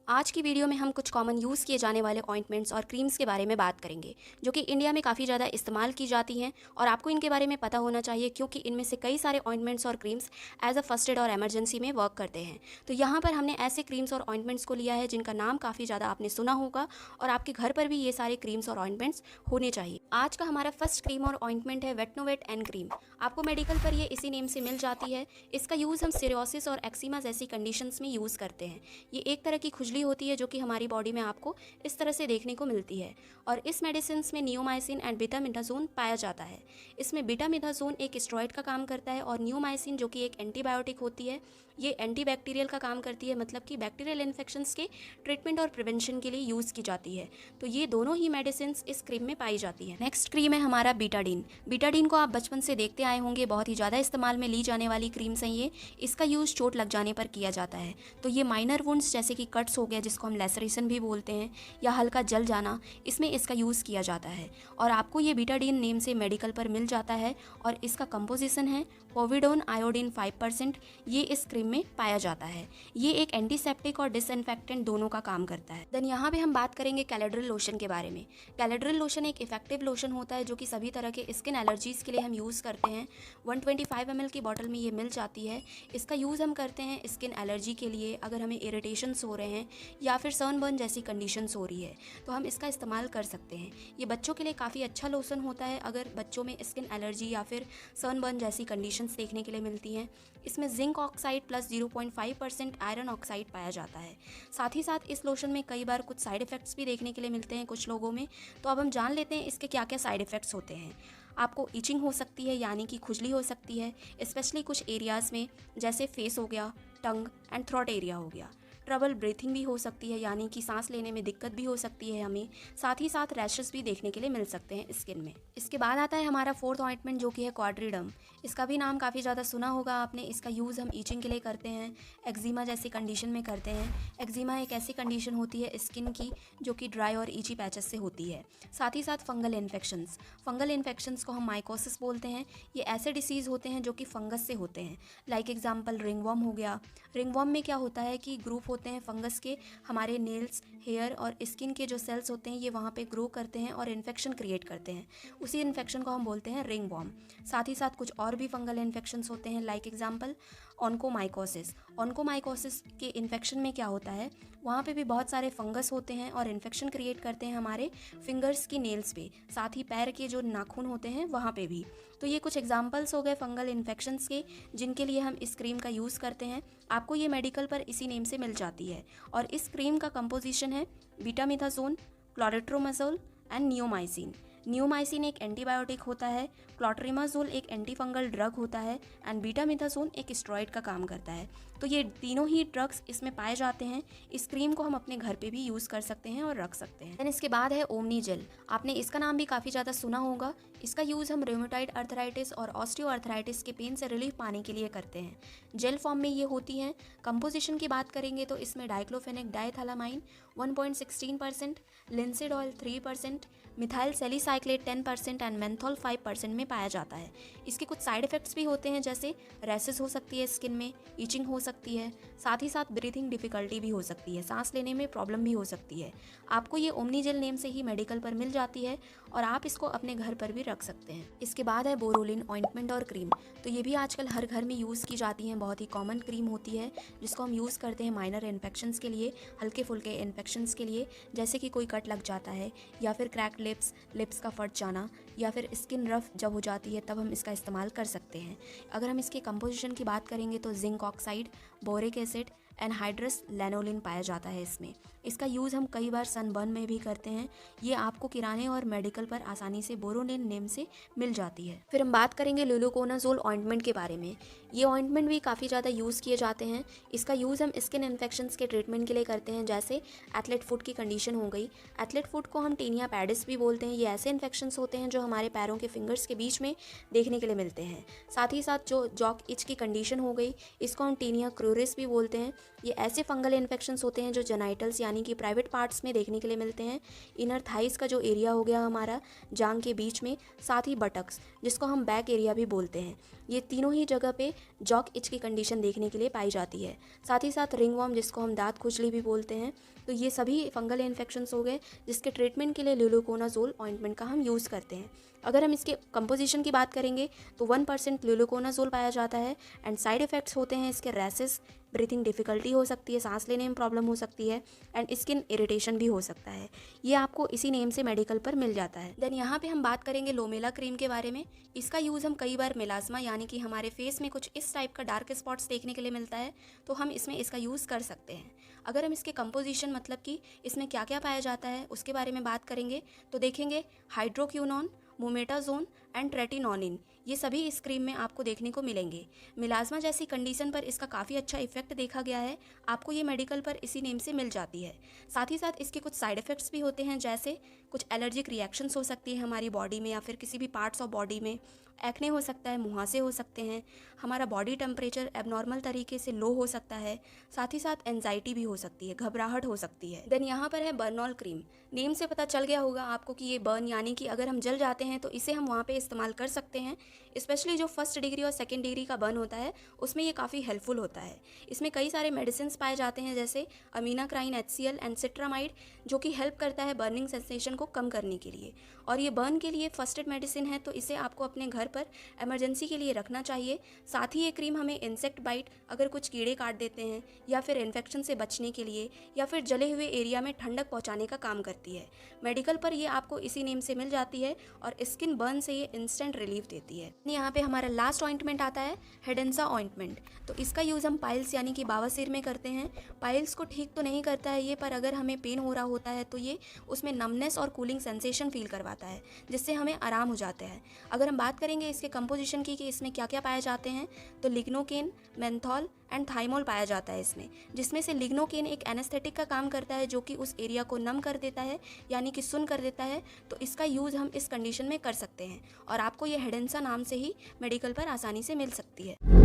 आज की वीडियो में हम कुछ कॉमन यूज़ किए जाने वाले ऑइंटमेंट्स और क्रीम्स के बारे में बात करेंगे जो कि इंडिया में काफ़ी ज़्यादा इस्तेमाल की जाती हैं और आपको इनके बारे में पता होना चाहिए क्योंकि इनमें से कई सारे ऑइंटमेंट्स और creams as a first aid और इमरजेंसी में वर्क करते हैं। तो यहाँ पर हमने ऐसे क्रीम्स और ऑइंटमेंट्स को लिया है जिनका नाम काफ़ी ज़्यादा आपने सुना होगा और आपके घर पर भी ये सारे क्रीम्स और ऑइंटमेंट्स होने चाहिए। आज का हमारा फर्स्ट क्रीम और ऑइंटमेंट है वेटनोवेट एन क्रीम। आपको मेडिकल पर ये इसी नेम से मिल जाती है। इसका यूज़ हम सिरोसिस और एक्सीमा जैसी कंडीशंस में यूज़ करते हैं। ये एक तरह की खुजली होती है जो कि हमारी बॉडी में आपको इस तरह से देखने को मिलती है और इस मेडिसिन में नियोमाइसिन एंड बीटामिथाजोन पाया जाता है। इसमें बीटामिथाजोन एक स्टेरॉइड का काम करता है और नियोमाइसिन जो कि एक एंटीबायोटिक होती है, ये एंटीबैक्टीरियल का काम करती है, मतलब कि बैक्टीरियल इन्फेक्शंस के ट्रीटमेंट और प्रिवेंशन के लिए यूज़ की जाती है। तो ये दोनों ही मेडिसिन इस क्रीम में पाई जाती है। नेक्स्ट क्रीम है हमारा बीटाडीन। बीटाडीन को आप बचपन से देखते आए होंगे, बहुत ही ज़्यादा इस्तेमाल में ली जाने वाली क्रीम्स हैं ये। इसका यूज़ चोट लग जाने पर किया जाता है। तो ये माइनर वुंड्स जैसे कि कट्स हो गया जिसको हम लेसरेशन भी बोलते हैं या हल्का जल जाना, इसमें इसका यूज़ किया जाता है और आपको ये बीटाडीन नेम से मेडिकल पर मिल जाता है और इसका कंपोजिशन है पोविडोन आयोडीन 5%। ये इस क्रीम में पाया जाता है। ये एक एंटीसेप्टिक और डिसइंफेक्टेंट दोनों का काम करता है। देन यहाँ पे हम बात करेंगे कैलेड्रिल लोशन के बारे में। कैलेड्रिल लोशन एक इफेक्टिव लोशन होता है जो कि सभी तरह के स्किन एलर्जीज़ के लिए हम यूज़ करते हैं। 125 ml की बॉटल में ये मिल जाती है। इसका यूज़ हम करते हैं स्किन एलर्जी के लिए, अगर हमें इरिटेशंस हो रहे हैं या फिर सनबर्न जैसी कंडीशंस हो रही है तो हम इसका इस्तेमाल कर सकते हैं। ये बच्चों के लिए काफ़ी अच्छा लोशन होता है अगर बच्चों में स्किन एलर्जी या फिर सनबर्न जैसी कंडीशंस देखने के लिए मिलती हैं। इसमें zinc oxide plus 0.5% iron oxide पाया जाता है। साथ ही साथ इस लोशन में कई बार कुछ साइड इफ़ेक्ट्स भी देखने के लिए मिलते हैं कुछ लोगों में। तो अब हम जान लेते हैं इसके क्या क्या साइड इफ़ेक्ट्स होते हैं। आपको इचिंग हो सकती है, यानी कि खुजली हो सकती है, स्पेशली कुछ एरियाज़ में जैसे फेस हो गया, टंग एंड थ्रोट एरिया हो गया। ट्रबल ब्रीथिंग भी हो सकती है, यानी कि सांस लेने में दिक्कत भी हो सकती है हमें। साथ ही साथ रैशेस भी देखने के लिए मिल सकते हैं स्किन में। इसके बाद आता है हमारा फोर्थ ऑइंटमेंट जो कि है क्वाड्रीडम। इसका भी नाम काफ़ी ज़्यादा सुना होगा आपने। इसका यूज़ हम ईचिंग के लिए करते हैं, एक्जिमा जैसी कंडीशन में करते हैं। एक्जिमा एक ऐसी कंडीशन होती है स्किन की जो कि ड्राई और ईची पैचेस से होती है। साथ ही साथ फंगल इन्फेक्शंस को हम माइकोसिस बोलते हैं। ये ऐसे डिसीज़ होते हैं जो कि फंगस से होते हैं। लाइक एग्जाम्पल रिंगवर्म हो गया। रिंगवर्म में क्या होता है कि ग्रुप होते हैं फंगस के, हमारे नेल्स, हेयर और स्किन के जो सेल्स होते हैं ये वहाँ पे ग्रो करते हैं और इन्फेक्शन क्रिएट करते हैं। उसी इन्फेक्शन को हम बोलते हैं रिंगवर्म। साथ ही साथ कुछ और भी फंगल इन्फेक्शंस होते हैं, लाइक एग्जाम्पल ऑन्कोमाइकोसिस। ऑन्कोमाइकोसिस के इन्फेक्शन में क्या होता है, वहाँ पे भी बहुत सारे फंगस होते हैं और इन्फेक्शन क्रिएट करते हैं हमारे फिंगर्स की नेल्स पे, साथ ही पैर के जो नाखून होते हैं वहाँ पे भी। तो ये कुछ एग्जाम्पल्स हो गए फंगल इन्फेक्शंस के जिनके लिए हम इस क्रीम का यूज़ करते हैं। आपको ये मेडिकल पर इसी नेम से मिल जाती है और इस क्रीम का कंपोजिशन है बीटामिथाजोन, क्लोरेट्रोमाजोल एंड नियोमाइसिन। नियोमाइसिन एक एंटीबायोटिक होता है, क्लोट्रिमाजोल एक एंटीफंगल ड्रग होता है एंड बीटामिथाजोन एक स्टेरॉइड का काम करता है। तो ये तीनों ही ड्रग्स इसमें पाए जाते हैं। इस क्रीम को हम अपने घर पे भी यूज़ कर सकते हैं और रख सकते हैं। देन इसके बाद है ओमनी जेल। आपने इसका नाम भी काफ़ी ज़्यादा सुना होगा। इसका यूज़ हम रूमेटॉइड अर्थराइटिस और ऑस्टियोआर्थराइटिस के पेन से रिलीफ पाने के लिए करते हैं। जेल फॉर्म में ये होती हैं। कंपोजिशन की बात करेंगे तो इसमें diclofenac diethylamine 1.16%, linseed oil 3%, methyl salicylate 10% and menthol 5% में पाया जाता है। इसके कुछ साइड इफ़ेक्ट्स भी होते हैं जैसे रैसेस हो सकती है स्किन में, ईचिंग हो सकती है, साथ ही साथ ब्रीथिंग डिफ़िकल्टी भी हो सकती है, सांस लेने में प्रॉब्लम भी हो सकती है। आपको ये ओमनी जेल नेम से ही मेडिकल पर मिल जाती है और आप इसको अपने घर पर भी रख सकते हैं। इसके बाद है बोरोलिन ऑइंटमेंट और क्रीम। तो ये भी आजकल हर घर में यूज़ की जाती हैं, बहुत ही कॉमन क्रीम होती है जिसको हम यूज़ करते हैं माइनर इन्फेक्शंस के लिए, हल्के फुल्के इन्फेक्शंस के लिए, जैसे कि कोई कट लग जाता है या फिर क्रैक लिप्स का फट जाना या फिर स्किन रफ जब हो जाती है तब हम इसका इस्तेमाल कर सकते हैं। अगर हम इसके कंपोजिशन की बात करेंगे तो zinc oxide, boric acid anhydrous lanolin पाया जाता है इसमें। इसका यूज़ हम कई बार सनबर्न में भी करते हैं। ये आपको किराने और मेडिकल पर आसानी से बोरोलिन नेम से मिल जाती है। फिर हम बात करेंगे लुलोकोनाजोल ऑइंटमेंट के बारे में। ये ऑइंटमेंट भी काफ़ी ज़्यादा यूज़ किए जाते हैं। इसका यूज़ हम स्किन इन्फेक्शंस के ट्रीटमेंट के लिए करते हैं, जैसे एथलेट फुट की कंडीशन हो गई। एथलेट फुट को हम टीनिया पैडिस भी बोलते हैं। ये ऐसे इन्फेक्शंस होते हैं जो हमारे पैरों के फिंगर्स के बीच में देखने के लिए मिलते हैं। साथ ही साथ जो जॉक इच की कंडीशन हो गई, इसको हम टीनिया क्रूरिस भी बोलते हैं। ये ऐसे फंगल इन्फेक्शंस होते हैं जो जेनाइटल्स यानी कि प्राइवेट पार्ट्स में देखने के लिए मिलते हैं। इनर थाइस का जो एरिया हो गया हमारा जांग के बीच में, साथ ही बटक्स जिसको हम बैक एरिया भी बोलते हैं, ये तीनों ही जगह पे जॉक इच की कंडीशन देखने के लिए पाई जाती है। साथ ही साथ रिंगवॉर्म जिसको हम दांत खुजली भी बोलते हैं। तो ये सभी फंगल इन्फेक्शंस हो गए जिसके ट्रीटमेंट के लिए ल्यूकोनाजोल ऑइंटमेंट का हम यूज़ करते हैं। अगर हम इसके कंपोजिशन की बात करेंगे तो 1% ल्यूकोनाजोल पाया जाता है एंड साइड इफ़ेक्ट्स होते हैं इसके रैसेस, ब्रीथिंग डिफ़िकल्टी हो सकती है, सांस लेने में प्रॉब्लम हो सकती है एंड स्किन इरिटेशन भी हो सकता है। ये आपको इसी नेम से मेडिकल पर मिल जाता है। देन यहाँ पे हम बात करेंगे लोमेला क्रीम के बारे में। इसका यूज़ हम कई बार मेलास्मा यानी कि हमारे फेस में कुछ इस टाइप का डार्क स्पॉट्स देखने के लिए मिलता है, तो हम इसमें इसका यूज़ कर सकते हैं। अगर हम इसके कंपोजिशन मतलब कि इसमें क्या क्या पाया जाता है उसके बारे में बात करेंगे तो देखेंगे हाइड्रोक्यूनोन, मोमेटाजोन एंड रेटिनोनिन, ये सभी इस क्रीम में आपको देखने को मिलेंगे। मिलाज्मा जैसी कंडीशन पर इसका काफ़ी अच्छा इफेक्ट देखा गया है, आपको ये मेडिकल पर इसी नेम से मिल जाती है। साथ ही साथ इसके कुछ साइड इफ़ेक्ट्स भी होते हैं, जैसे कुछ एलर्जिक रिएक्शंस हो सकती है हमारी बॉडी में या फिर किसी भी पार्ट्स ऑफ बॉडी में, एक्ने हो सकता है, मुहासे हो सकते हैं, हमारा बॉडी टेम्परेचर एबनॉर्मल तरीके से लो हो सकता है, साथ ही साथ एंजाइटी भी हो सकती है, घबराहट हो सकती है। देन यहाँ पर है बर्नॉल क्रीम। नेम से पता चल गया होगा आपको कि ये बर्न यानी कि अगर हम जल जाते हैं तो इसे हम वहाँ पे इस्तेमाल कर सकते हैं। स्पेशली जो फर्स्ट डिग्री और सेकेंड डिग्री का बर्न होता है उसमें ये काफ़ी हेल्पफुल होता है। इसमें कई सारे मेडिसिन पाए जाते हैं जैसे अमीनाक्राइन HCl एंड सिट्रामाइड, जो कि हेल्प करता है बर्निंग सेंसेशन को कम करने के लिए। और ये बर्न के लिए फर्स्ट एड मेडिसिन है, तो इसे आपको अपने घर पर इमरजेंसी के लिए रखना चाहिए। साथ ही ये क्रीम हमें इंसेक्ट बाइट, अगर कुछ कीड़े काट देते हैं या फिर इन्फेक्शन से बचने के लिए या फिर जले हुए एरिया में ठंडक पहुंचाने का काम करती है। मेडिकल पर ये आपको इसी नेम से मिल जाती है और स्किन बर्न से ये इंस्टेंट रिलीफ देती है। यहाँ पे हमारा लास्ट ऑइंटमेंट आता है हेडेंसा ऑइंटमेंट। तो इसका यूज़ हम पाइल्स यानी कि बवासीर में करते हैं। पाइल्स को ठीक तो नहीं करता है ये, पर अगर हमें पेन हो रहा होता है तो ये उसमें नमनेस और कूलिंग सेंसेशन फील करवाता है, जिससे हमें आराम हो जाता है। अगर हम बात करेंगे इसके कंपोजिशन की कि इसमें क्या क्या पाए जाते हैं, तो लिग्नोकेन, मेंथॉल एंड थाइमोल पाया जाता है इसमें, जिसमें से लिग्नोकेन एक एनेस्थेटिक का काम करता है जो कि उस एरिया को नम कर देता है यानी कि सुन्न कर देता है। तो इसका यूज़ हम इस कंडीशन में कर सकते हैं और आपको ये हेडेंसा नाम से ही मेडिकल पर आसानी से मिल सकती है।